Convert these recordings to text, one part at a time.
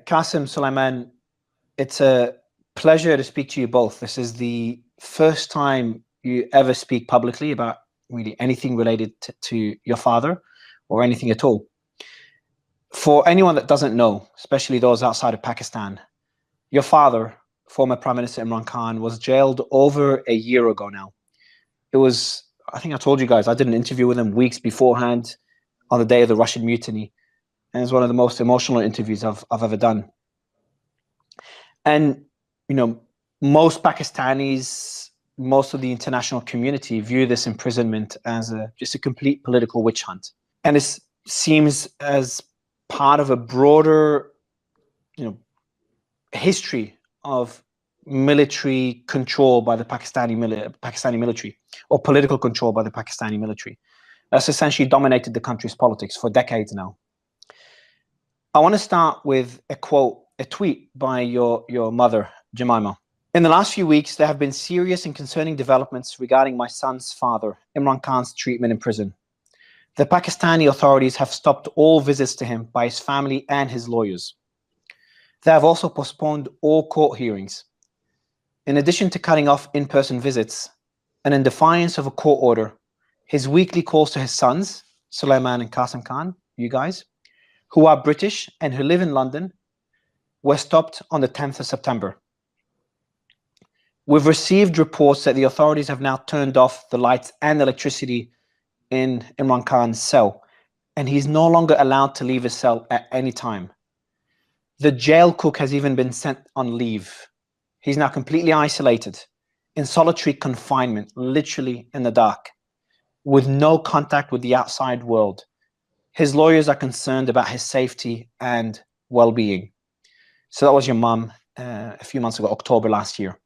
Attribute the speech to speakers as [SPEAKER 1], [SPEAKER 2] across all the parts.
[SPEAKER 1] Qasim, Sulaiman, it's a pleasure to speak to you both. This is the first time you ever speak publicly about really anything related to your father or anything at all. For anyone that doesn't know, especially those outside of Pakistan, your father, former Prime Minister Imran Khan, was jailed over a year ago now. It was, I think I told you guys, I did an interview with him weeks beforehand on the day of the Russian mutiny. And it's one of the most emotional interviews I've ever done. And, you know, most Pakistanis, most of the international community view this imprisonment as just a complete political witch hunt. And it seems as part of a broader, history of military control by the Pakistani military, or political control by the Pakistani military. That's essentially dominated the country's politics for decades now. I want to start with a quote, a tweet by your mother, Jemima. In the last few weeks, there have been serious and concerning developments regarding my son's father, Imran Khan's treatment in prison. The Pakistani authorities have stopped all visits to him by his family and his lawyers. They have also postponed all court hearings. In addition to cutting off in-person visits, and in defiance of a court order, his weekly calls to his sons, Sulaiman and Qasim Khan, you guys, who are British and who live in London, were stopped on the 10th of September. We've received reports that the authorities have now turned off the lights and electricity in Imran Khan's cell, and he's no longer allowed to leave his cell at any time. The jail cook has even been sent on leave. He's now completely isolated, in solitary confinement, literally in the dark, with no contact with the outside world. His lawyers are concerned about his safety and well-being. So that was your mum a few months ago, October last year.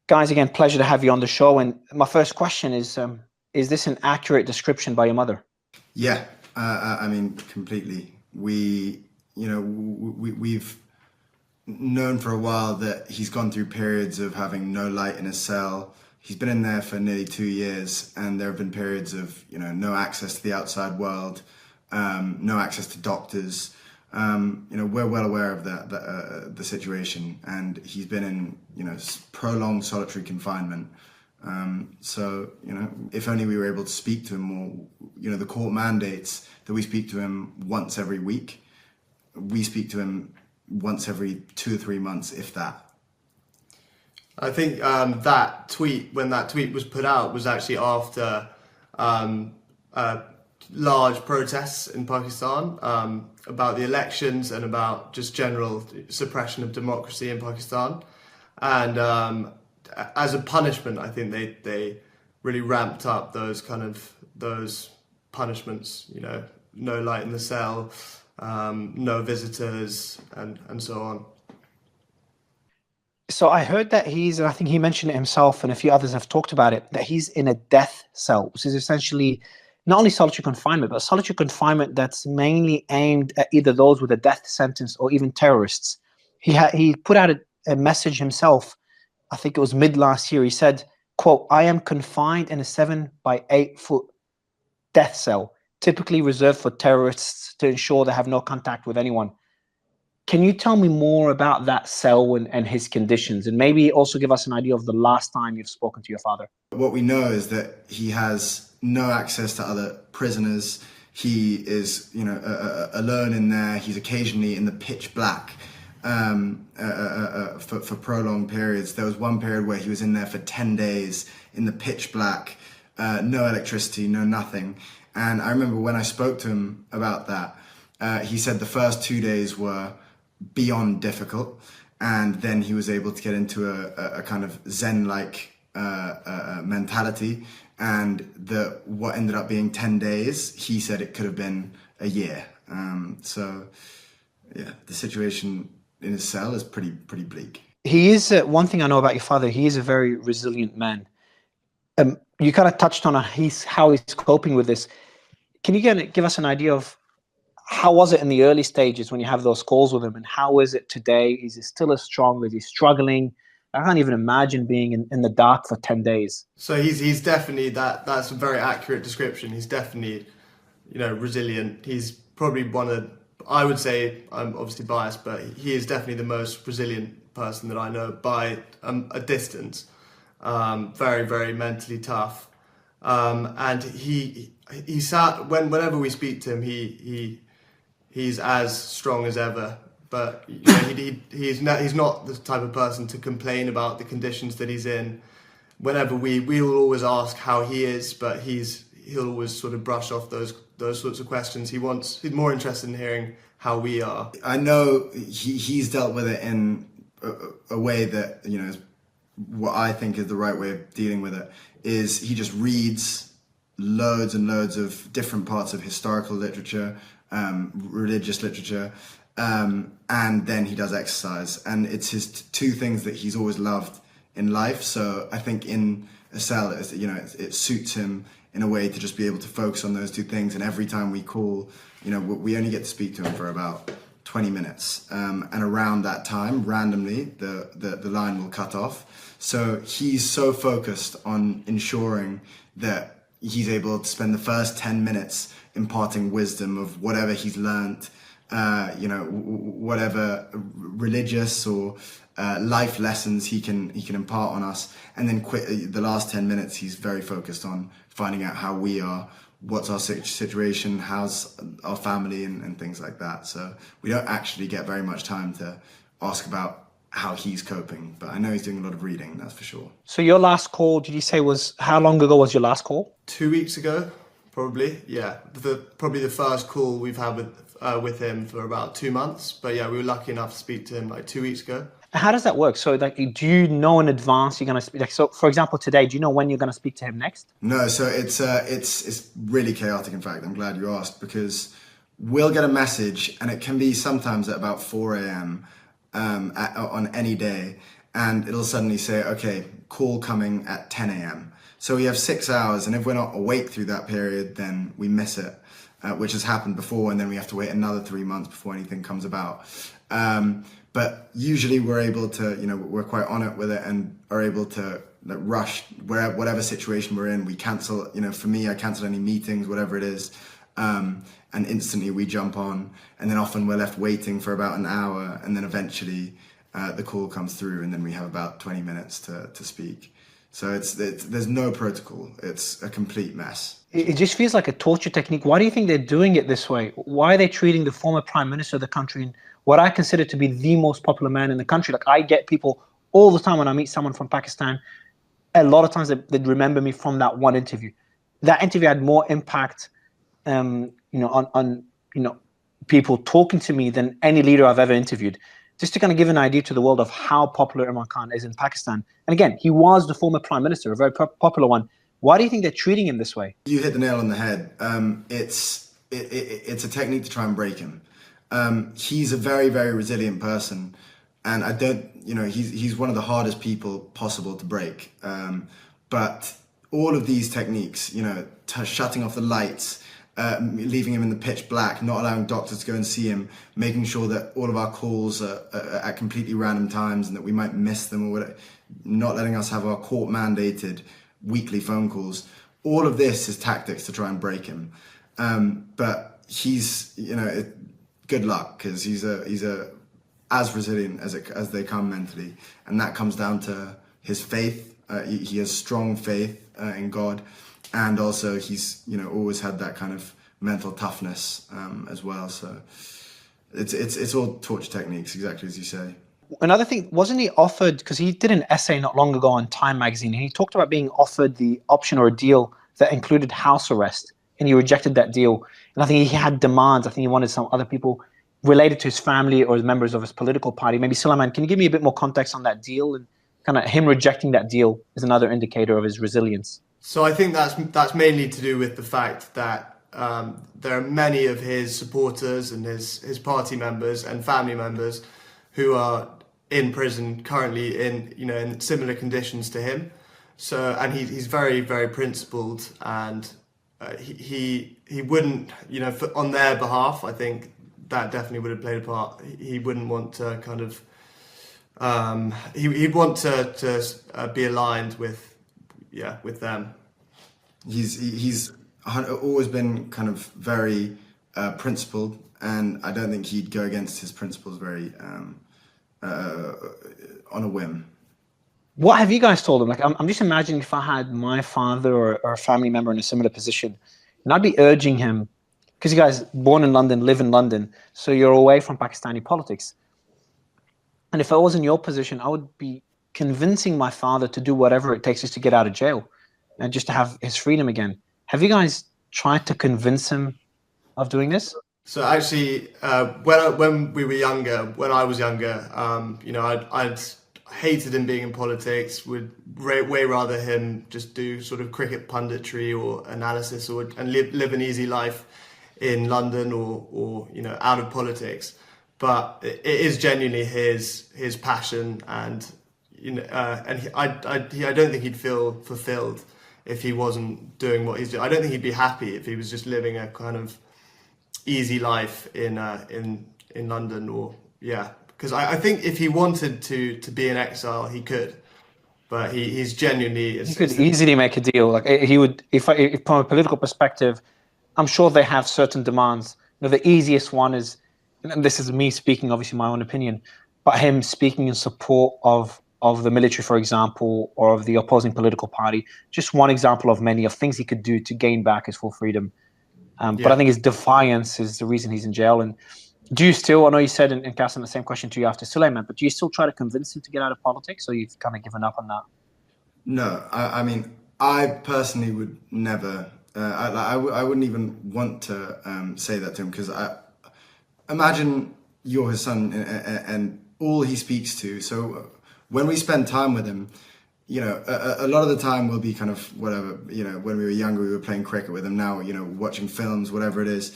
[SPEAKER 1] Guys, again, pleasure to have you on the show. And my first question is this an accurate description by your mother?
[SPEAKER 2] Yeah, I mean, completely. We've known for a while that he's gone through periods of having no light in his cell. He's been in there for nearly 2 years, and there have been periods of, no access to the outside world, no access to doctors. We're well aware of the situation, and he's been in, prolonged solitary confinement. So, if only we were able to speak to him more. The court mandates that we speak to him once every week. We speak to him once every 2 or 3 months, if that.
[SPEAKER 3] I think when that tweet was put out, was actually after large protests in Pakistan about the elections and about just general suppression of democracy in Pakistan. And as a punishment, I think they really ramped up those punishments, no light in the cell, no visitors, and so on.
[SPEAKER 1] So I heard that and I think he mentioned it himself, and a few others have talked about it, that he's in a death cell, which is essentially not only solitary confinement, but solitary confinement that's mainly aimed at either those with a death sentence or even terrorists. He put out a message himself, I think it was mid last year. He said, quote, "I am confined in a 7 by 8 foot death cell, typically reserved for terrorists to ensure they have no contact with anyone." Can you tell me more about that cell and his conditions, and maybe also give us an idea of the last time you've spoken to your father?
[SPEAKER 2] What we know is that he has no access to other prisoners. He is, alone in there. He's occasionally in the pitch black for prolonged periods. There was one period where he was in there for 10 days in the pitch black, no electricity, no nothing. And I remember when I spoke to him about that, he said the first 2 days were beyond difficult, and then he was able to get into a kind of Zen-like mentality, and what ended up being 10 days, he said it could have been a year. So yeah, the situation in his cell is pretty bleak.
[SPEAKER 1] He is, one thing I know about your father, he is a very resilient man. You kind of touched on how he's coping with this. Can you give us an idea of how was it in the early stages when you have those calls with him, and how is it today? Is he still as strong? Is he struggling? I can't even imagine being in the dark for 10 days.
[SPEAKER 3] So he's definitely, that's a very accurate description. He's definitely, resilient. He's probably one I would say, I'm obviously biased, but he is definitely the most resilient person that I know by a distance. Very, very mentally tough. And he sat, whenever we speak to him, he's as strong as ever. But you know, he's not the type of person to complain about the conditions that he's in. Whenever we will always ask how he is, but he'll always sort of brush off those sorts of questions. He's more interested in hearing how we are.
[SPEAKER 2] I know he's dealt with it in a way that, you know, what I think is the right way of dealing with it is he just reads loads and loads of different parts of historical literature, religious literature, and then he does exercise. And it's his two things that he's always loved in life. So I think in a cell, it suits him in a way to just be able to focus on those two things. And every time we call, you know, we only get to speak to him for about 20 minutes. And around that time, randomly, the line will cut off. So he's so focused on ensuring that he's able to spend the first 10 minutes imparting wisdom of whatever he's learned, whatever religious or life lessons he can impart on us. And then the last 10 minutes, he's very focused on finding out how we are, what's our situation, how's our family, and things like that. So we don't actually get very much time to ask about how he's coping, but I know he's doing a lot of reading, that's for sure.
[SPEAKER 1] So your last call, did you say how long ago was your last call?
[SPEAKER 3] 2 weeks ago, probably. Yeah, probably the first call we've had with him for about 2 months. But yeah, we were lucky enough to speak to him like 2 weeks ago.
[SPEAKER 1] How does that work? So, like, do you know in advance you're going to speak? Like, so, for example, today, do you know when you're going to speak to him next?
[SPEAKER 2] No, so it's really chaotic. In fact, I'm glad you asked, because we'll get a message, and it can be sometimes at about 4 a.m. On any day, and it'll suddenly say, "Okay, call coming at 10 a.m." So we have 6 hours, and if we're not awake through that period, then we miss it, which has happened before, and then we have to wait another 3 months before anything comes about. But usually we're able to, you know, we're quite on it with it and are able to rush whatever situation we're in. We cancel, you know, for me, I cancel any meetings, whatever it is, and instantly we jump on. And then often we're left waiting for about an hour, and then eventually the call comes through, and then we have about 20 minutes to speak. So there's no protocol. It's a complete mess.
[SPEAKER 1] It just feels like a torture technique. Why do you think they're doing it this way? Why are they treating the former Prime Minister of the country, and what I consider to be the most popular man in the country? Like, I get people all the time when I meet someone from Pakistan, a lot of times they remember me from that one interview. That interview had more impact, on people talking to me than any leader I've ever interviewed. Just to kind of give an idea to the world of how popular Imran Khan is in Pakistan. And again, he was the former prime minister, a very popular one. Why do you think they're treating him this way?
[SPEAKER 2] You hit the nail on the head. It's a technique to try and break him. He's a very, very resilient person, and he's one of the hardest people possible to break. But all of these techniques, you know, shutting off the lights, leaving him in the pitch black, not allowing doctors to go and see him, making sure that all of our calls are at completely random times and that we might miss them, or whatever, not letting us have our court mandated weekly phone calls. All of this is tactics to try and break him. But he's, you know, good luck, because he's as resilient as they come mentally, and that comes down to his faith. He has strong faith in God. And also he's, you know, always had that kind of mental toughness as well. So it's all torture techniques, exactly as you say.
[SPEAKER 1] Another thing, wasn't he offered, because he did an essay not long ago on Time magazine, and he talked about being offered the option or a deal that included house arrest, and he rejected that deal. And I think he had demands. I think he wanted some other people related to his family or members of his political party. Maybe Sulaiman, can you give me a bit more context on that deal? And kind of him rejecting that deal is another indicator of his resilience.
[SPEAKER 3] So I think that's mainly to do with the fact that there are many of his supporters and his party members and family members who are in prison currently in similar conditions to him. So, and he's very, very principled, and he wouldn't, you know, on their behalf, I think that definitely would have played a part. He wouldn't want to kind of he'd want to be aligned with them.
[SPEAKER 2] He's always been kind of very principled, and I don't think he'd go against his principles very on a whim.
[SPEAKER 1] What have you guys told him? Like, I'm just imagining if I had my father or a family member in a similar position, and I'd be urging him, because you guys born in London, live in London, so you're away from Pakistani politics. And if I was in your position, I would be convincing my father to do whatever it takes just to get out of jail and just to have his freedom again. Have you guys tried to convince him of doing this?
[SPEAKER 3] So actually, when we were younger, when I was younger, I'd hated him being in politics. Would way rather him just do sort of cricket punditry or analysis, and live an easy life in London or out of politics. But it is genuinely his passion, and I don't think he'd feel fulfilled if he wasn't doing what he's doing. I don't think he'd be happy if he was just living a kind of easy life in London, because I think if he wanted to be in exile, he could, but he's genuinely.
[SPEAKER 1] He could easily make a deal. Like he would, if from a political perspective, I'm sure they have certain demands. The easiest one is, and this is me speaking, obviously my own opinion, but him speaking in support of the military, for example, or of the opposing political party. Just one example of many of things he could do to gain back his full freedom. But I think his defiance is the reason he's in jail. And do you still, I know you said in Qasim, the same question to you after Suleiman, but do you still try to convince him to get out of politics, or you've kind of given up on that?
[SPEAKER 2] No, I mean, I personally would never, I wouldn't even want to say that to him, because imagine you're his son and all he speaks to. So when we spend time with him, a lot of the time we'll be kind of whatever, when we were younger, we were playing cricket with him. Now, watching films, whatever it is,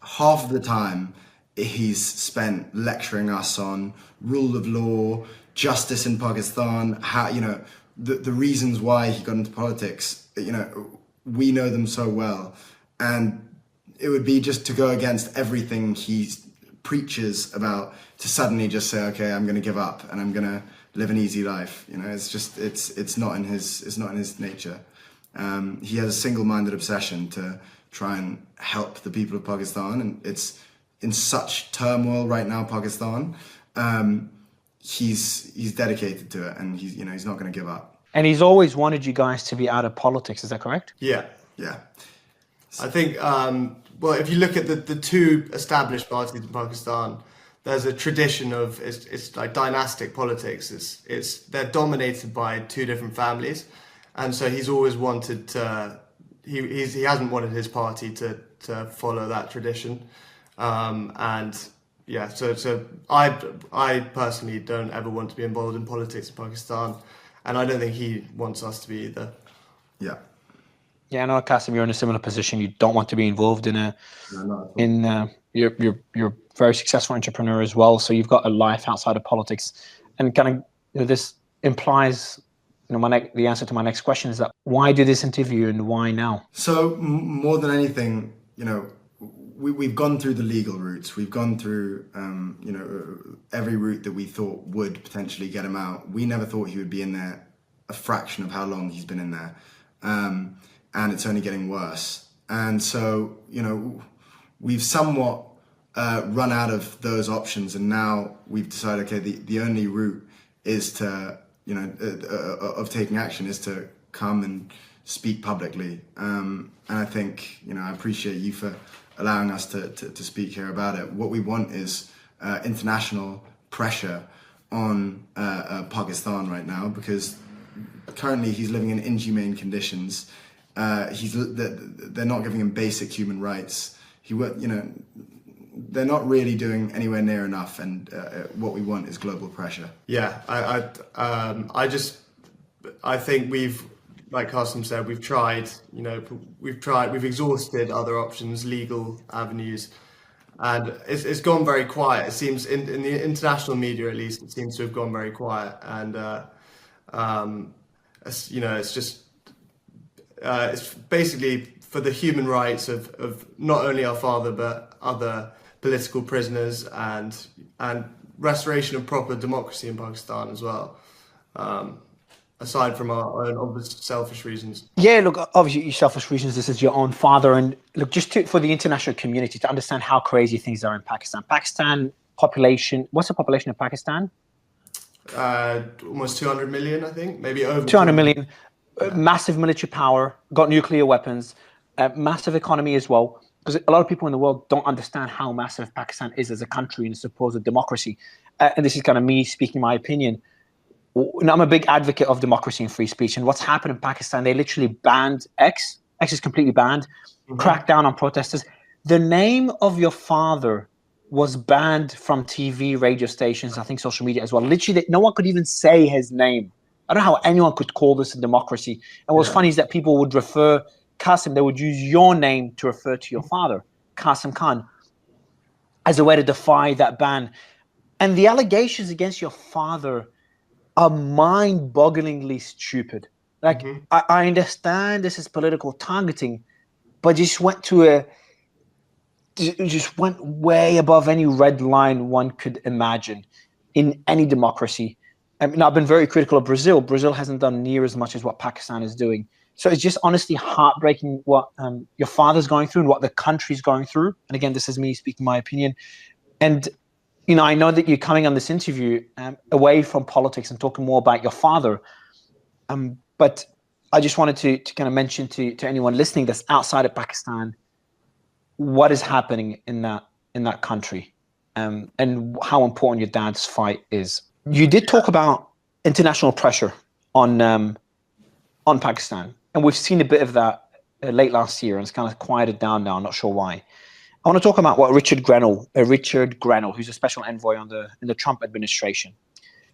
[SPEAKER 2] half of the time he's spent lecturing us on rule of law, justice in Pakistan, how, the reasons why he got into politics. We know them so well, and it would be just to go against everything he preaches about, to suddenly just say, okay, I'm going to give up and I'm going to live an easy life. It's not in his nature. He has a single-minded obsession to try and help the people of Pakistan, and it's in such turmoil right now, Pakistan. He's dedicated to it, and he's not going to give up.
[SPEAKER 1] And he's always wanted you guys to be out of politics. Is that correct?
[SPEAKER 3] Yeah.
[SPEAKER 2] So,
[SPEAKER 3] I think, if you look at the two established parties in Pakistan, there's a tradition of it's like dynastic politics. They're dominated by two different families, and so he's always wanted to. He hasn't wanted his party to follow that tradition, So I personally don't ever want to be involved in politics in Pakistan, and I don't think he wants us to be either.
[SPEAKER 2] Yeah.
[SPEAKER 1] Yeah, I know, Qasim, you're in a similar position. You don't want to be involved you're a very successful entrepreneur as well, so you've got a life outside of politics, and kind of this implies, the answer to my next question is that why do this interview and why now?
[SPEAKER 2] So more than anything, we've gone through the legal routes. We've gone through, every route that we thought would potentially get him out. We never thought he would be in there a fraction of how long he's been in there. And it's only getting worse. And so, we've somewhat run out of those options. And now we've decided, okay, the only route is to, of taking action is to come and speak publicly. And I think, I appreciate you for allowing us to speak here about it. What we want is international pressure on Pakistan right now, because currently he's living in inhumane conditions. They're not giving him basic human rights. They're not really doing anywhere near enough, and what we want is global pressure.
[SPEAKER 3] Yeah, I think we've, like Qasim said, we've tried. We've exhausted other options, legal avenues, and it's gone very quiet. It seems in the international media, at least, it seems to have gone very quiet, and it's just. It's basically for the human rights of not only our father but other political prisoners, and restoration of proper democracy in Pakistan as well. aside from our own obvious selfish reasons?
[SPEAKER 1] Yeah, look, obviously, your selfish reasons. This is your own father, and look, for the international community to understand how crazy things are in Pakistan. Pakistan population. What's the population of Pakistan?
[SPEAKER 3] Almost 200 million, I think, maybe over
[SPEAKER 1] 200
[SPEAKER 3] 200.
[SPEAKER 1] million. Massive military power. Got nuclear weapons. Massive economy as well. Because a lot of people in the world don't understand how massive Pakistan is as a country and supposed democracy. And this is kind of me speaking my opinion. I'm a big advocate of democracy and free speech. And what's happened in Pakistan, they literally banned X. X is completely banned. Cracked down on protesters. The name of your father was banned from TV, radio stations, I think social media as well. Literally, no one could even say his name. I don't know how anyone could call this a democracy. And what's funny is that people would refer Qasim, they would use your name to refer to your father, Qasim Khan, as a way to defy that ban. And the allegations against your father are mind-bogglingly stupid. Like, I understand this is political targeting, but just went way above any red line one could imagine in any democracy. I mean, I've been very critical of Brazil. Brazil hasn't done near as much as what Pakistan is doing. So it's just honestly heartbreaking what your father's going through and what the country's going through. And again, this is me speaking my opinion. And I know that you're coming on this interview away from politics and talking more about your father. But I just wanted to kind of mention to anyone listening that's outside of Pakistan what is happening in that country, and how important your dad's fight is. You did talk about international pressure on Pakistan, and we've seen a bit of that late last year, and it's kind of quieted down now. I'm not sure why. I want to talk about what Richard Grenell, who's a special envoy in the Trump administration.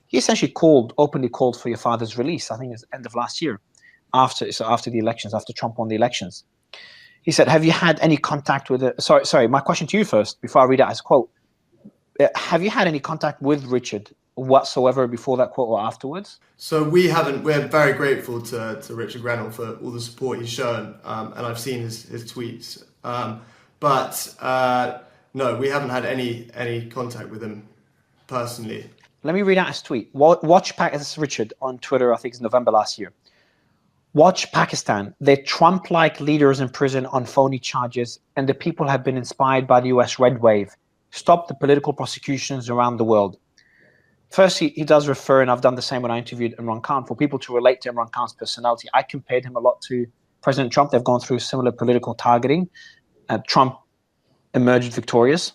[SPEAKER 1] He essentially openly called for your father's release. I think it's the end of last year, after the elections, after Trump won the elections. He said, have you had any contact with sorry, my question to you first, before I read out his quote. Have you had any contact with Richard whatsoever before that quote or afterwards?
[SPEAKER 3] So we haven't. We're very grateful to Richard Grenell for all the support he's shown, and I've seen his tweets. But no, we haven't had any contact with him personally. Let
[SPEAKER 1] me read out his tweet. This is Richard on Twitter, I think it's November last year. Watch Pakistan. They're Trump-like leaders in prison on phony charges, and the people have been inspired by the US red wave. Stop the political prosecutions around the world. First, he does refer, and I've done the same when I interviewed Imran Khan, for people to relate to Imran Khan's personality. I compared him a lot to President Trump. They've gone through similar political targeting. Trump emerged victorious.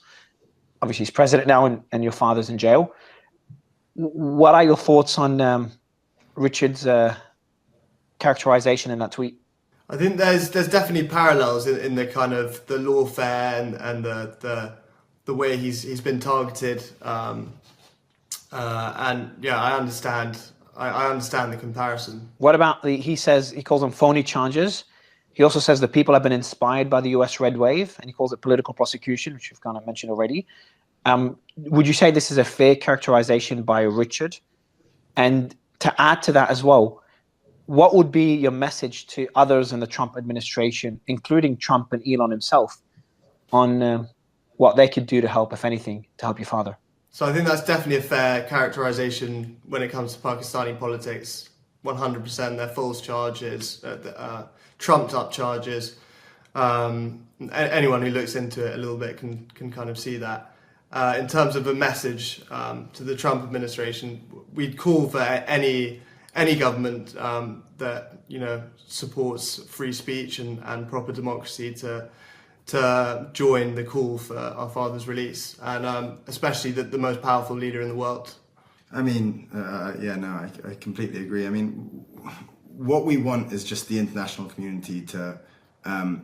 [SPEAKER 1] Obviously, he's president now, and your father's in jail. What are your thoughts on Richard's characterization in that tweet?
[SPEAKER 3] I think there's definitely parallels in the kind of the lawfare and the way he's been targeted. And yeah, I understand the comparison.
[SPEAKER 1] What about he calls them phony charges. He also says the people have been inspired by the US red wave, and he calls it political prosecution, which you've kind of mentioned already. Would you say this is a fair characterization by Richard? And to add to that as well, what would be your message to others in the Trump administration, including Trump and Elon himself, on what they could do to help, if anything, to help your father?
[SPEAKER 3] So I think that's definitely a fair characterization when it comes to Pakistani politics. 100%, they're false charges, trumped up charges. Anyone who looks into it a little bit can kind of see that. In terms of a message to the Trump administration, we'd call for any government that supports free speech and proper democracy to join the call for our father's release, and especially the most powerful leader in the world.
[SPEAKER 2] I mean, I completely agree. I mean, what we want is just the international community to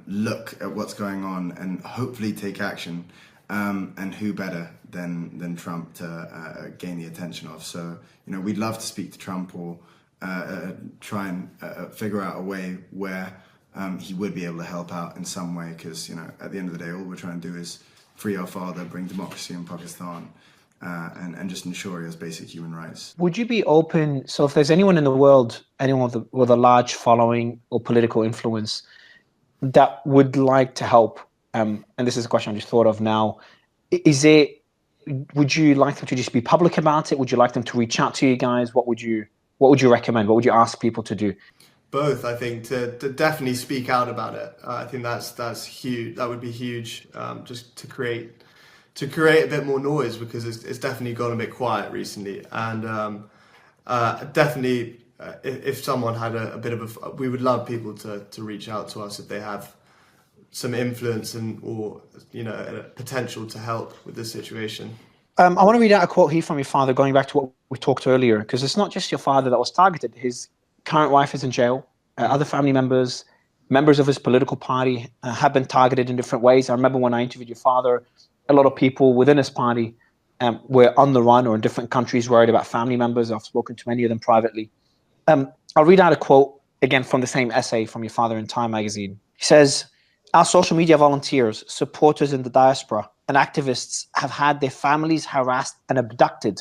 [SPEAKER 2] look at what's going on and hopefully take action. And who better than Trump to gain the attention of? So, we'd love to speak to Trump or try and figure out a way where he would be able to help out in some way, because, at the end of the day, all we're trying to do is free our father, bring democracy in Pakistan, and just ensure he has basic human rights.
[SPEAKER 1] Would you be open, so if there's anyone in the world, anyone with a large following or political influence that would like to help, and this is a question I just thought of now, would you like them to just be public about it? Would you like them to reach out to you guys? What would you What would you recommend? What would you ask people to do?
[SPEAKER 3] Both, I think, to definitely speak out about it. I think that's huge. That would be huge, just to create a bit more noise, because it's definitely gone a bit quiet recently. And definitely, if someone had a bit of we would love people to reach out to us if they have some influence or a potential to help with this situation.
[SPEAKER 1] I want to read out a quote here from your father, going back to what we talked earlier, because it's not just your father that was targeted. His current wife is in jail. Other family members of his political party have been targeted in different ways. I remember when I interviewed your father, a lot of people within his party were on the run or in different countries worried about family members. I've spoken to many of them privately. I'll read out a quote again from the same essay from your father in Time magazine. He says, "Our social media volunteers, supporters in the diaspora, and activists have had their families harassed and abducted,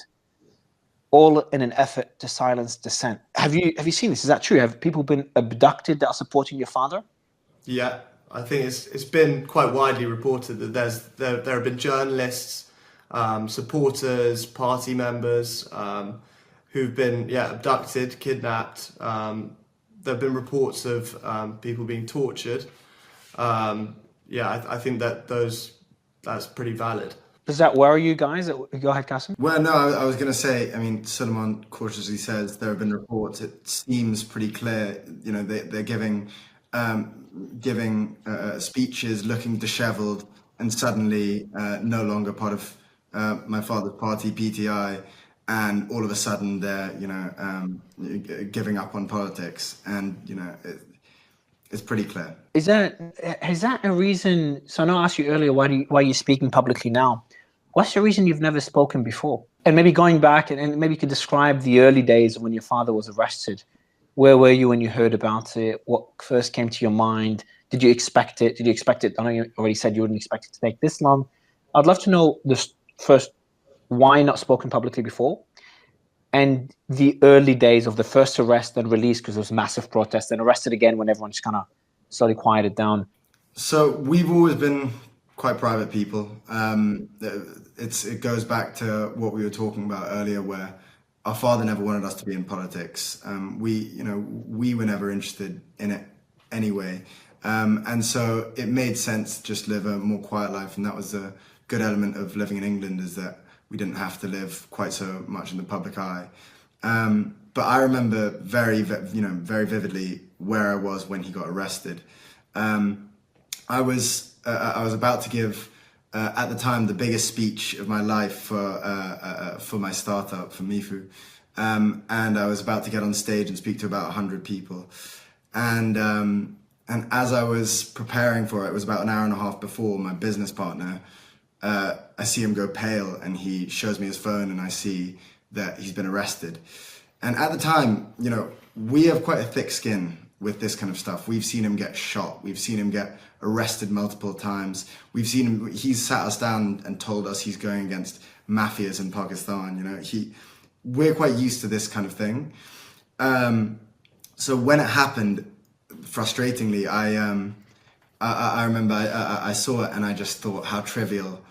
[SPEAKER 1] all in an effort to silence dissent." Have you seen this? Is that true? Have people been abducted that are supporting your father?
[SPEAKER 3] Yeah, I think it's been quite widely reported that there have been journalists, supporters, party members who've been abducted, kidnapped. There have been reports of people being tortured. I think that's pretty valid.
[SPEAKER 1] Does that worry you guys? Go ahead, Qasim.
[SPEAKER 2] Well, no, I was going to say, I mean, Suleiman cautiously says there have been reports. It seems pretty clear, they're giving speeches looking disheveled and suddenly no longer part of my father's party, PTI, and all of a sudden they're, giving up on politics, and, it's pretty clear.
[SPEAKER 1] Is that a reason? So I know I asked you earlier, why are you speaking publicly now? What's the reason you've never spoken before? And maybe going back and maybe you could describe the early days when your father was arrested. Where were you when you heard about it? What first came to your mind? Did you expect it? I know you already said you wouldn't expect it to take this long. I'd love to know this first, why not spoken publicly before? And the early days of the first arrest and release, because there was massive protests, and arrested again when everyone just kind of slowly quieted down.
[SPEAKER 2] So we've always been quite private people. It goes back to what we were talking about earlier, where our father never wanted us to be in politics. We were never interested in it anyway. And so it made sense to just live a more quiet life. And that was a good element of living in England, is that we didn't have to live quite so much in the public eye. But I remember very vividly where I was when he got arrested. I was about to give, at the time, the biggest speech of my life for my startup, for Mifu. And I was about to get on stage and speak to about 100 people. And as I was preparing for it, it was about an hour and a half before, my business partner, I see him go pale, and he shows me his phone, and I see that he's been arrested. And at the time, we have quite a thick skin with this kind of stuff. We've seen him get shot. We've seen him get arrested multiple times. We've seen him, he's sat us down and told us he's going against mafias in Pakistan. We're quite used to this kind of thing. So when it happened, frustratingly, I remember I saw it, and I just thought how trivial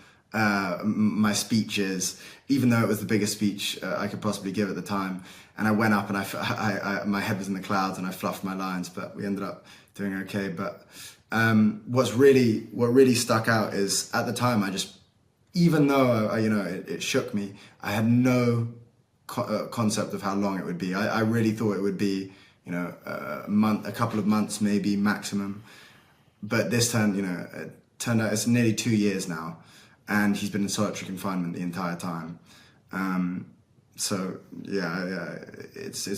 [SPEAKER 2] my speech is, even though it was the biggest speech I could possibly give at the time. And I went up, and I my head was in the clouds, and I fluffed my lines, but we ended up doing okay. But what really stuck out is, at the time, I just, even though it shook me, I had no concept of how long it would be. I really thought it would be a couple of months maybe maximum. But this time, it turned out it's nearly 2 years now, and he's been in solitary confinement the entire time. It's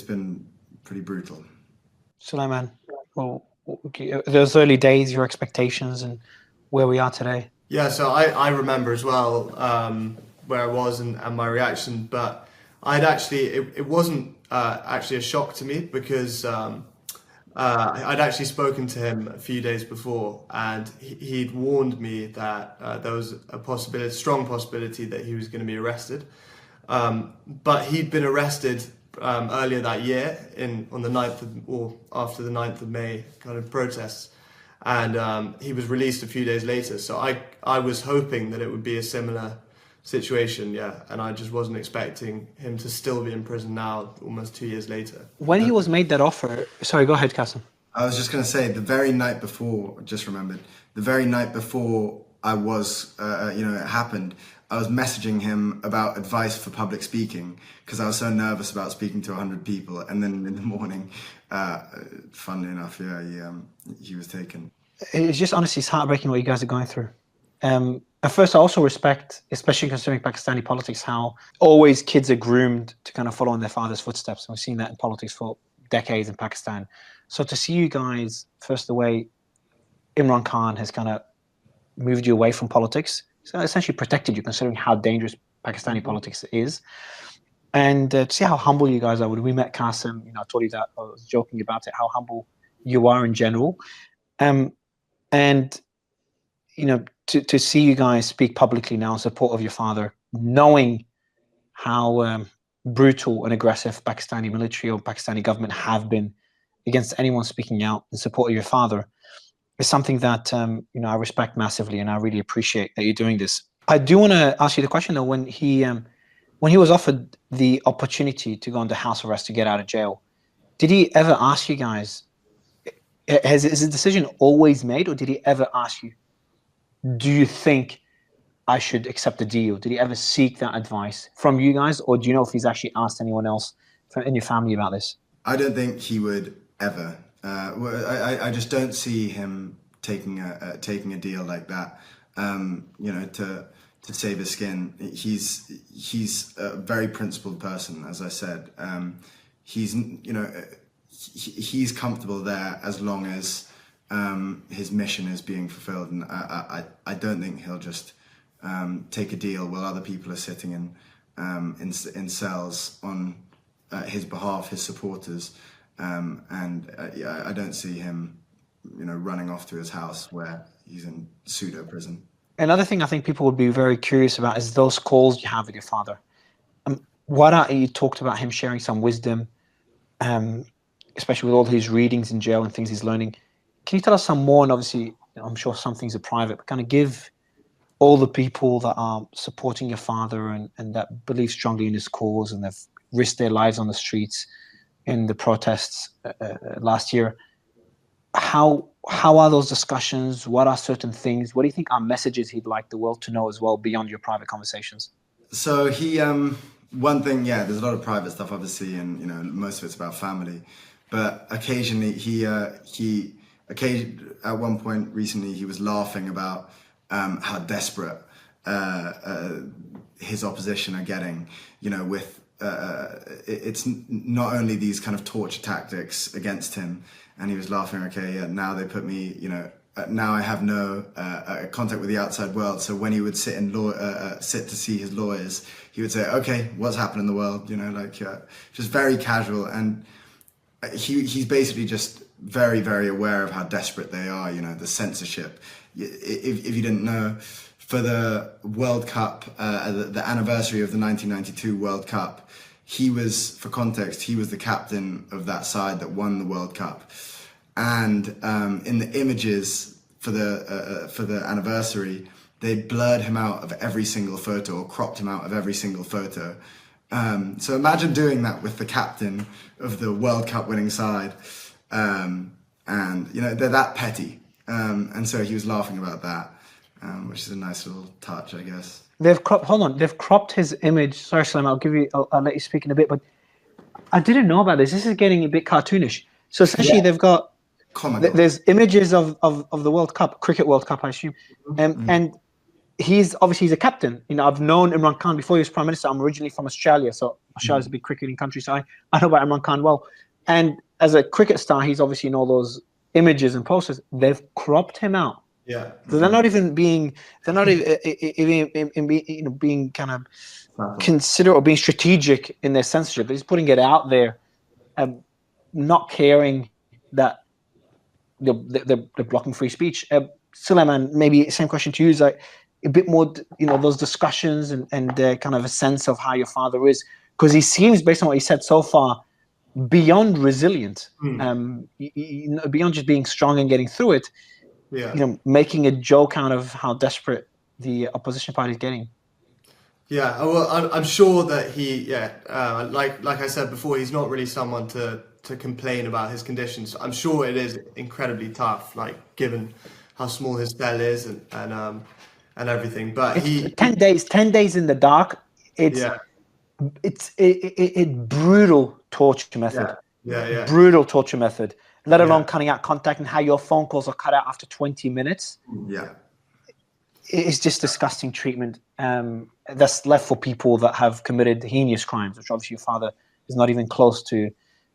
[SPEAKER 2] been pretty brutal.
[SPEAKER 1] Sulaiman, well, those early days, your expectations, and where we are today.
[SPEAKER 3] Yeah, so I remember as well where I was and my reaction, but it wasn't actually a shock to me, because I'd actually spoken to him a few days before, and he'd warned me that there was a strong possibility that he was going to be arrested. But he'd been arrested earlier that year on the 9th or after the 9th of May kind of protests, and he was released a few days later. So I was hoping that it would be a similar situation, yeah. And I just wasn't expecting him to still be in prison now, almost 2 years later.
[SPEAKER 1] When he was made that offer, sorry, go ahead, Kasim.
[SPEAKER 2] I was just going to say, the very night before, just remembered, the very night before I was, it happened, I was messaging him about advice for public speaking because I was so nervous about speaking to 100 people. And then in the morning, funnily enough, he was taken.
[SPEAKER 1] It's just, honestly, it's heartbreaking what you guys are going through. At first, I also respect, especially considering Pakistani politics, how always kids are groomed to kind of follow in their father's footsteps. And we've seen that in politics for decades in Pakistan. So to see you guys, first, the way Imran Khan has kind of moved you away from politics, so essentially protected you, considering how dangerous Pakistani politics is. And to see how humble you guys are. When we met Qasim, I told you that, I was joking about it, how humble you are in general. And, to see you guys speak publicly now in support of your father, knowing how brutal and aggressive Pakistani military or Pakistani government have been against anyone speaking out in support of your father, is something that I respect massively, and I really appreciate that you're doing this. I do want to ask you the question though. When he was offered the opportunity to go under house arrest to get out of jail, did he ever ask you guys? Is the decision always made, or did he ever ask you, do you think I should accept the deal? Did he ever seek that advice from you guys, or do you know if he's actually asked anyone else in your family about this?
[SPEAKER 2] I don't think he would ever. I just don't see him taking a deal like that. To save his skin. He's a very principled person, as I said. He's comfortable there as long as his mission is being fulfilled, and I don't think he'll just take a deal while other people are sitting in cells on his behalf, his supporters. I don't see him, running off to his house where he's in pseudo prison.
[SPEAKER 1] Another thing I think people would be very curious about is those calls you have with your father. You talked about him sharing some wisdom, especially with all his readings in jail and things he's learning. Can you tell us some more? And obviously, I'm sure some things are private, but kind of give all the people that are supporting your father and that believe strongly in his cause and have risked their lives on the streets in the protests last year. How are those discussions? What are certain things? What do you think are messages he'd like the world to know as well beyond your private conversations?
[SPEAKER 2] So he, one thing, there's a lot of private stuff obviously, and most of it's about family. But occasionally at one point recently, he was laughing about how desperate his opposition are getting. It's not only these kind of torture tactics against him. And he was laughing, now they put me, now I have no contact with the outside world. So when he would sit to see his lawyers, he would say, okay, what's happened in the world? Just very casual. And he's basically just very, very aware of how desperate they are, the censorship. If you didn't know, for the World Cup, the anniversary of the 1992 World Cup, for context, he was the captain of that side that won the World Cup. And in the images for the anniversary, they blurred him out of every single photo, or cropped him out of every single photo. So imagine doing that with the captain of the World Cup winning side. And they're that petty. And so he was laughing about that, which is a nice little touch, I guess.
[SPEAKER 1] They've cropped his image. Sorry, Salim, I'll let you speak in a bit, but I didn't know about this. This is getting a bit cartoonish. So essentially they've got, there's images of the World Cup, Cricket World Cup, I assume. And he's a captain. I've known Imran Khan before he was Prime Minister. I'm originally from Australia, so Australia's a big cricketing country, so I know about Imran Khan well. And as a cricket star, he's obviously in all those images and posters. They've cropped him out.
[SPEAKER 2] Yeah.
[SPEAKER 1] So they're not even being kind of considerate or being strategic in their censorship. They're just putting it out there, not caring that they're blocking free speech. Suleiman, maybe same question to you, is like a bit more, those discussions and kind of a sense of how your father is, because he seems, based on what he said so far, beyond resilient, beyond just being strong and getting through it.
[SPEAKER 3] Yeah.
[SPEAKER 1] Making a joke out of how desperate the opposition party is getting.
[SPEAKER 3] Yeah, well, I'm sure that like I said before, he's not really someone to complain about his conditions. I'm sure it is incredibly tough, like given how small his cell is and everything. But
[SPEAKER 1] It's
[SPEAKER 3] he,
[SPEAKER 1] 10 days. 10 days in the dark. It's
[SPEAKER 3] yeah,
[SPEAKER 1] it brutal torture
[SPEAKER 3] yeah,
[SPEAKER 1] method.
[SPEAKER 3] yeah,
[SPEAKER 1] Brutal torture method. Let alone
[SPEAKER 3] yeah,
[SPEAKER 1] cutting out contact and how your phone calls are cut out after 20 minutes.
[SPEAKER 2] Yeah.
[SPEAKER 1] It's just disgusting treatment that's left for people that have committed heinous crimes, which obviously your father is not even close to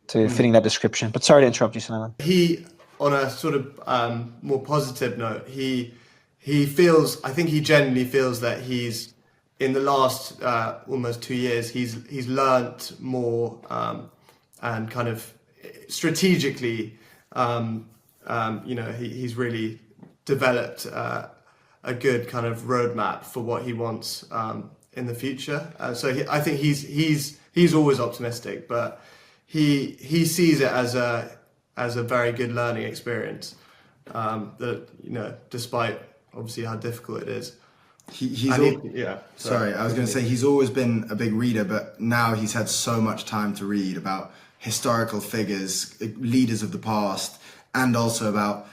[SPEAKER 1] fitting that description. But sorry to interrupt you, Sulaiman.
[SPEAKER 3] he, on a sort of more positive note, he feels. I think he genuinely feels that he's in the last almost 2 years. He's learnt more and kind of strategically. He's really developed a good kind of roadmap for what he wants in the future. I think he's always optimistic, but he sees it as a very good learning experience. That despite obviously how difficult it is.
[SPEAKER 2] Sorry, I was going to say he's always been a big reader, but now he's had so much time to read about historical figures, leaders of the past, and also about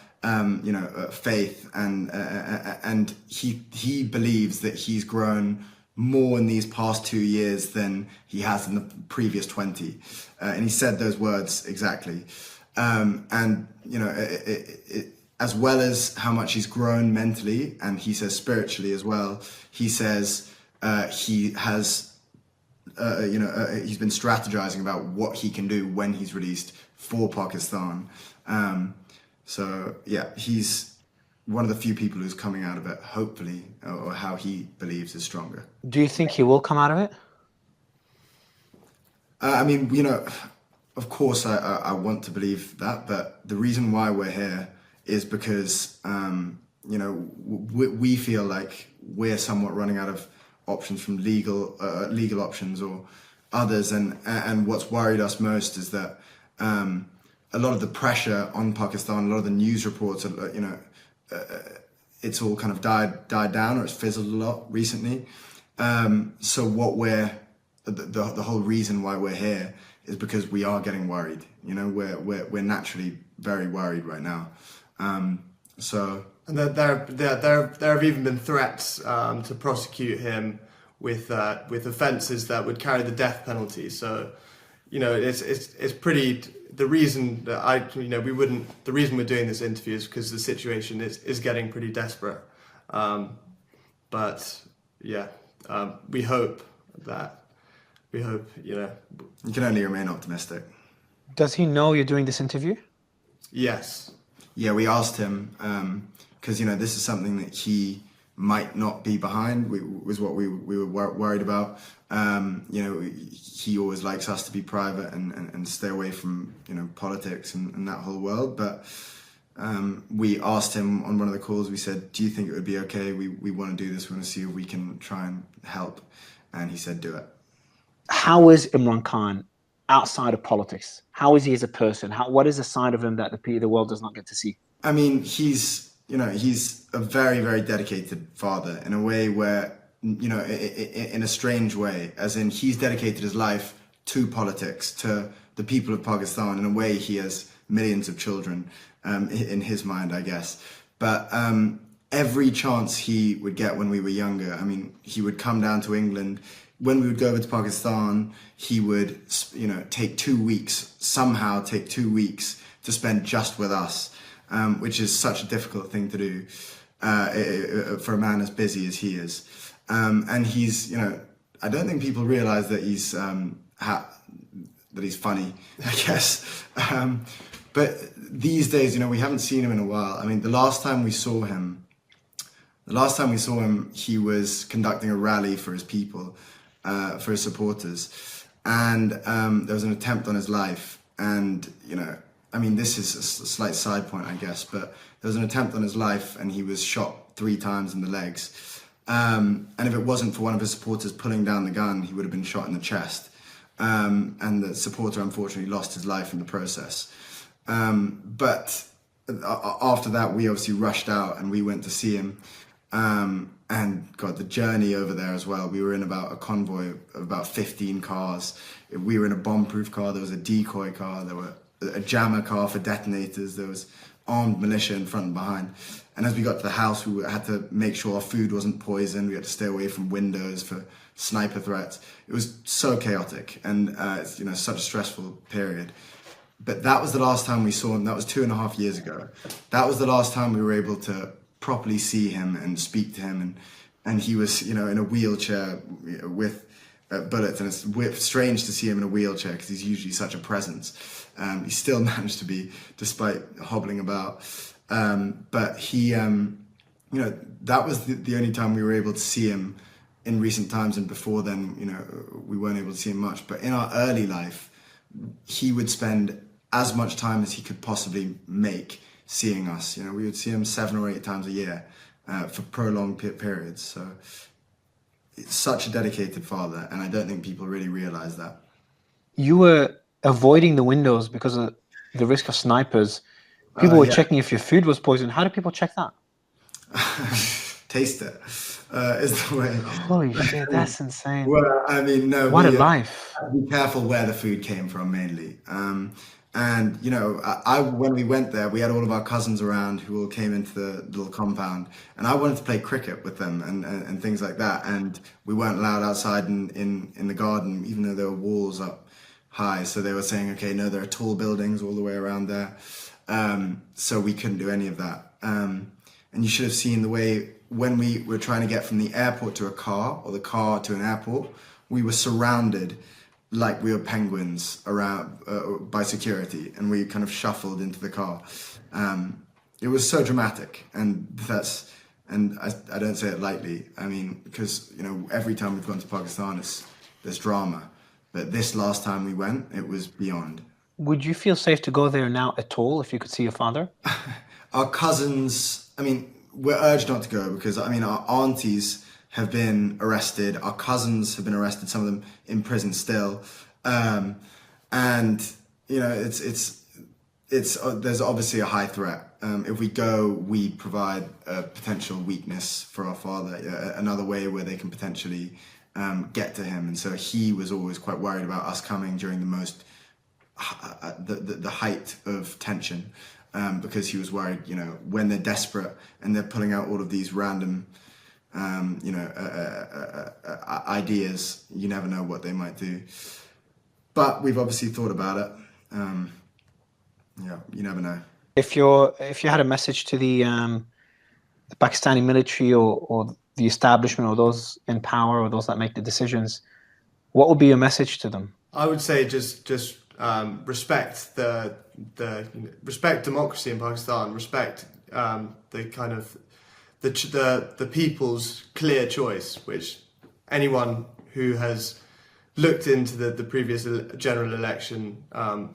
[SPEAKER 2] faith, and he believes that he's grown more in these past 2 years than he has in the previous 20, and he said those words exactly. And as well as how much he's grown mentally, and he says spiritually as well, he says he has he's been strategizing about what he can do when he's released for Pakistan. So yeah, he's one of the few people who's coming out of it, hopefully, or how he believes is stronger.
[SPEAKER 1] Do you think he will come out of it?
[SPEAKER 2] I mean, of course I want to believe that, but the reason why we're here is because, we feel like we're somewhat running out of options from legal options or others. And what's worried us most is that a lot of the pressure on Pakistan, a lot of the news reports, it's all kind of died down, or it's fizzled a lot recently. So the whole reason why we're here is because we are getting worried. We're naturally very worried right now. And
[SPEAKER 3] there have even been threats to prosecute him with offences that would carry the death penalty. So, it's pretty. The reason that the reason we're doing this interview is because the situation is getting pretty desperate. But yeah, we hope.
[SPEAKER 2] You can only remain optimistic.
[SPEAKER 1] Does he know you're doing this interview?
[SPEAKER 3] Yes.
[SPEAKER 2] Yeah, we asked him because this is something that he might not be behind. Was what we were worried about. He always likes us to be private and stay away from politics and that whole world. But we asked him on one of the calls. We said, "Do you think it would be okay? We want to do this. We want to see if we can try and help." And he said, "Do it."
[SPEAKER 1] How is Imran Khan outside of politics? How is he as a person? What is the side of him that the world does not get to see?
[SPEAKER 2] I mean, he's a very, very dedicated father in a way where, in a strange way, as in he's dedicated his life to politics, to the people of Pakistan. In a way, he has millions of children in his mind, I guess. But every chance he would get when we were younger, I mean, he would come down to England. When we would go over to Pakistan, he would, take 2 weeks, somehow take 2 weeks to spend just with us, which is such a difficult thing to do for a man as busy as he is. And he's, I don't think people realize that he's funny, I guess. But these days, we haven't seen him in a while. I mean, the last time we saw him, he was conducting a rally for his people. For his supporters, and there was an attempt on his life, and this is a slight side point, I guess, but there was an attempt on his life, and he was shot 3 times in the legs, and if it wasn't for one of his supporters pulling down the gun, he would have been shot in the chest, and the supporter unfortunately lost his life in the process. But after that, we obviously rushed out and we went to see him. And God, the journey over there as well. We were in about a convoy of about 15 cars. We were in a bomb-proof car. There was a decoy car. There were a jammer car for detonators. There was armed militia in front and behind. And as we got to the house, we had to make sure our food wasn't poisoned. We had to stay away from windows for sniper threats. It was so chaotic, and it's, such a stressful period. But that was the last time we saw him. That was 2.5 years ago. That was the last time we were able to properly see him and speak to him. And he was, in a wheelchair with bullets. And it's strange to see him in a wheelchair because he's usually such a presence. He still managed to be, despite hobbling about. But he, that was the only time we were able to see him in recent times. And before then, we weren't able to see him much. But in our early life, he would spend as much time as he could possibly make seeing us. We would see him 7 or 8 times a year for prolonged periods. So it's such a dedicated father, and I don't think people really realize that.
[SPEAKER 1] You were avoiding the windows because of the risk of snipers. People were checking if your food was poisoned. How do people check that?
[SPEAKER 2] Taste it is the way.
[SPEAKER 1] Holy shit, that's insane.
[SPEAKER 2] Well, I mean, no.
[SPEAKER 1] What a life.
[SPEAKER 2] Be careful where the food came from, mainly. And when we went there, we had all of our cousins around who all came into the little compound, and I wanted to play cricket with them and things like that. And we weren't allowed outside in the garden, even though there were walls up high. So they were saying, okay, no, there are tall buildings all the way around there. So we couldn't do any of that. And you should have seen the way when we were trying to get from the airport to a car or the car to an airport, we were surrounded like we were penguins around by security, and we kind of shuffled into the car. It was so dramatic, and I don't say it lightly. I mean, because every time we've gone to Pakistan, there's drama, but this last time we went, it was beyond.
[SPEAKER 1] Would you feel safe to go there now at all if you could see your father?
[SPEAKER 2] Our cousins, we're urged not to go because our aunties have been arrested. Our cousins have been arrested. Some of them in prison still, and it's there's obviously a high threat. If we go, we provide a potential weakness for our father, another way where they can potentially get to him. And so he was always quite worried about us coming during the most the height of tension, because he was worried, when they're desperate and they're pulling out all of these random ideas, you never know what they might do. But we've obviously thought about it. You never know.
[SPEAKER 1] If you had a message to the Pakistani military or the establishment or those in power or those that make the decisions, what would be your message to them?
[SPEAKER 3] I would say just respect respect democracy in Pakistan, respect the kind of the people's clear choice, which anyone who has looked into the previous general election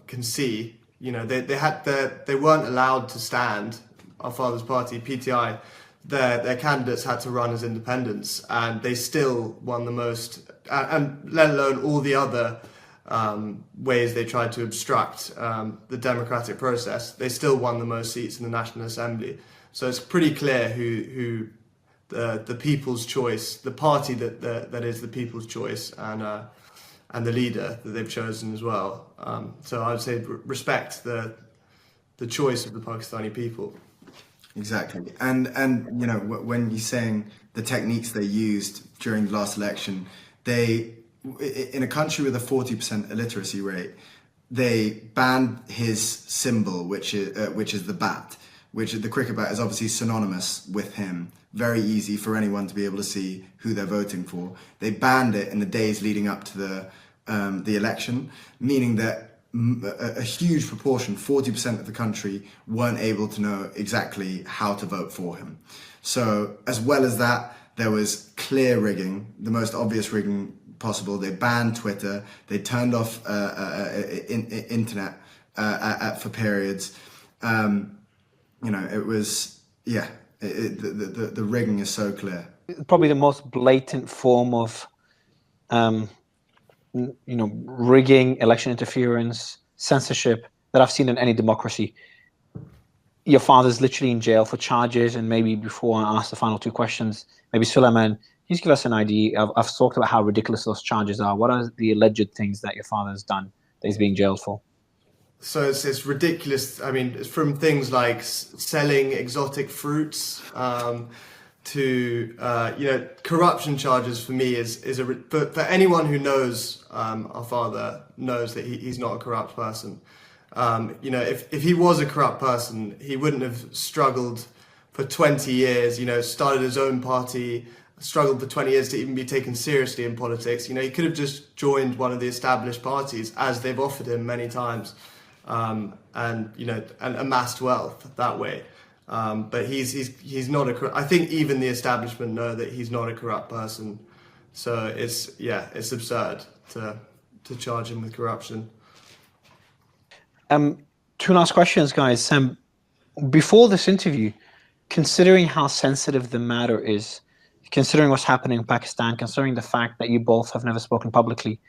[SPEAKER 3] can see. They weren't allowed to stand. Our father's party, PTI, their candidates had to run as independents, and they still won the most. And let alone all the other ways they tried to obstruct the democratic process, they still won the most seats in the National Assembly. So it's pretty clear who the people's choice, the party that is the people's choice, and the leader that they've chosen as well. So I would say respect the choice of the Pakistani people.
[SPEAKER 2] Exactly, and when you're saying the techniques they used during the last election, in a country with a 40% illiteracy rate, they banned his symbol, which is the bat. Which the cricket bat is obviously synonymous with him. Very easy for anyone to be able to see who they're voting for. They banned it in the days leading up to the election, meaning that a huge proportion, 40% of the country, weren't able to know exactly how to vote for him. So as well as that, there was clear rigging, the most obvious rigging possible. They banned Twitter. They turned off internet for periods. It was, the rigging is so clear.
[SPEAKER 1] Probably the most blatant form of, rigging, election interference, censorship that I've seen in any democracy. your father's literally in jail for charges, and maybe before I ask the final two questions, maybe Suleiman, just give us an idea. I've talked about how ridiculous those charges are. What are the alleged things that your father has done that he's being jailed for?
[SPEAKER 3] So it's ridiculous. I mean, from things like selling exotic fruits to corruption charges. For me, for anyone who knows our father knows that he's not a corrupt person. If he was a corrupt person, he wouldn't have struggled for 20 years. Started his own party, struggled for 20 years to even be taken seriously in politics. He could have just joined one of the established parties, as they've offered him many times. And amassed wealth that way. But he's not I think even the establishment know that he's not a corrupt person. So it's absurd to charge him with corruption.
[SPEAKER 1] Two last questions, guys. Before this interview, considering how sensitive the matter is, considering what's happening in Pakistan, considering the fact that you both have never spoken publicly,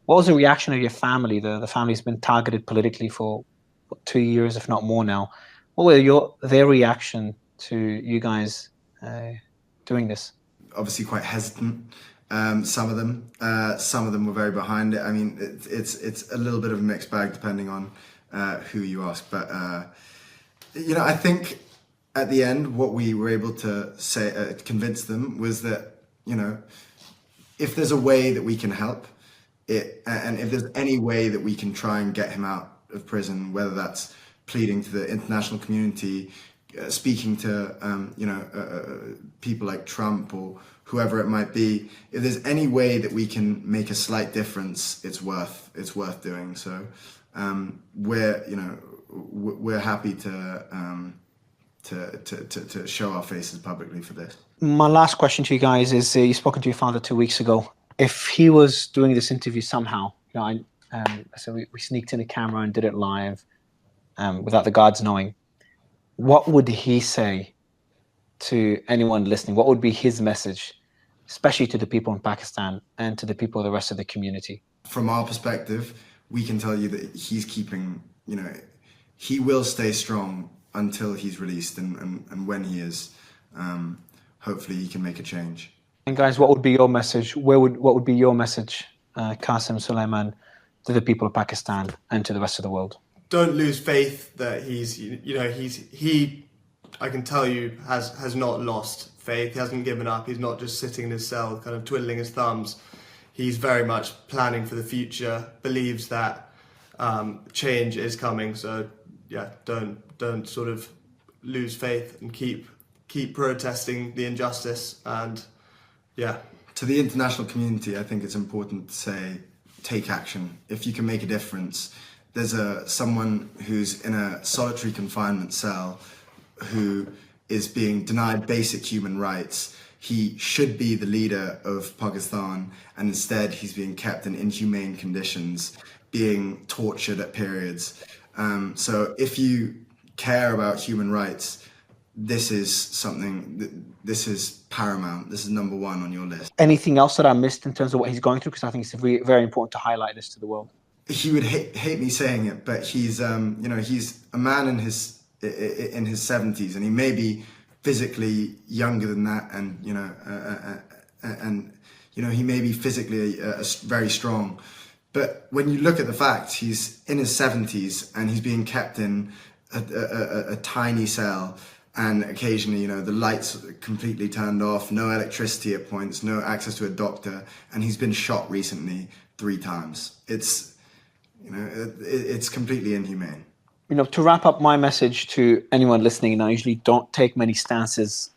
[SPEAKER 1] what was the reaction of your family? The family's been targeted politically for 2 years, if not more now. What were their reaction to you guys doing this?
[SPEAKER 2] Obviously quite hesitant. Some of them were very behind it. I mean, it's a little bit of a mixed bag depending on who you ask. But I think at the end, what we were able to say, convince them, was that if there's a way that we can help, and if there's any way that we can try and get him out of prison, whether that's pleading to the international community, speaking to people like Trump or whoever it might be, if there's any way that we can make a slight difference, it's worth doing. So we're happy to show our faces publicly for this.
[SPEAKER 1] My last question to you guys is: you've spoken to your father 2 weeks ago. If he was doing this interview somehow, so we sneaked in a camera and did it live without the guards knowing, what would he say to anyone listening? What would be his message, especially to the people in Pakistan and to the people of the rest of the community?
[SPEAKER 2] From our perspective, we can tell you that he's keeping, he will stay strong until he's released, and when he is, hopefully he can make a change.
[SPEAKER 1] And guys, what would be your message? What would be your message, Qasim, Suleiman, to the people of Pakistan and to the rest of the world?
[SPEAKER 3] Don't lose faith that I can tell you, has not lost faith. He hasn't given up. He's not just sitting in his cell, kind of twiddling his thumbs. He's very much planning for the future, believes that change is coming. So don't sort of lose faith and keep protesting the injustice. And
[SPEAKER 2] to the international community, I think it's important to say, take action. If you can make a difference, there's someone who's in a solitary confinement cell who is being denied basic human rights. He should be the leader of Pakistan, and instead he's being kept in inhumane conditions, being tortured at periods. So if you care about human rights, this is paramount. This is number one on your list.
[SPEAKER 1] Anything else that I missed in terms of what he's going through? Because I think it's very, very important to highlight this to the world.
[SPEAKER 2] He would hate me saying it, but he's he's a man in his 70s, and he may be physically younger than that, and he may be physically very strong. But when you look at the facts, he's in his 70s and he's being kept in a tiny cell. And occasionally, the lights are completely turned off, no electricity at points, no access to a doctor, and he's been shot recently 3 times. It's completely inhumane.
[SPEAKER 1] To wrap up my message to anyone listening, and I usually don't take many stances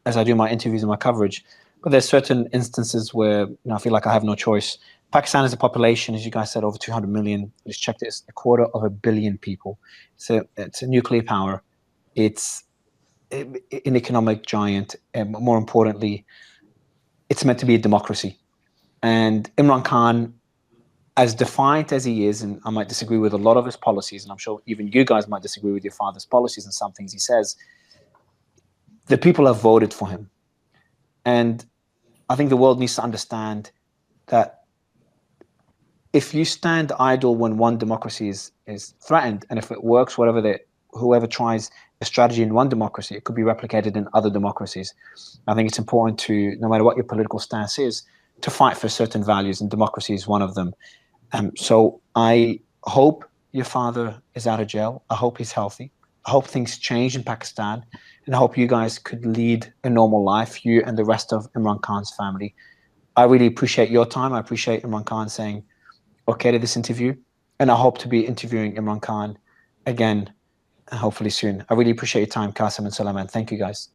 [SPEAKER 1] as I do my interviews and my coverage, but there's certain instances where I feel like I have no choice. Pakistan is a population, as you guys said, over 200 million. I just checked it, it's 250 million people. It's a nuclear power. It's an economic giant, and more importantly, it's meant to be a democracy. And Imran Khan, as defiant as he is, and I might disagree with a lot of his policies, and I'm sure even you guys might disagree with your father's policies and some things he says, the people have voted for him. And I think the world needs to understand that if you stand idle when one democracy is threatened, and if it works, whoever tries strategy in one democracy, it could be replicated in other democracies. I think it's important to, no matter what your political stance is, to fight for certain values, and democracy is one of them. So I hope your father is out of jail. I hope he's healthy. I hope things change in Pakistan, and I hope you guys could lead a normal life, you and the rest of Imran Khan's family. I really appreciate your time. I appreciate Imran Khan saying okay to this interview, and I hope to be interviewing Imran Khan again, hopefully soon. I really appreciate your time, Qasim and Sulaiman. Thank you, guys.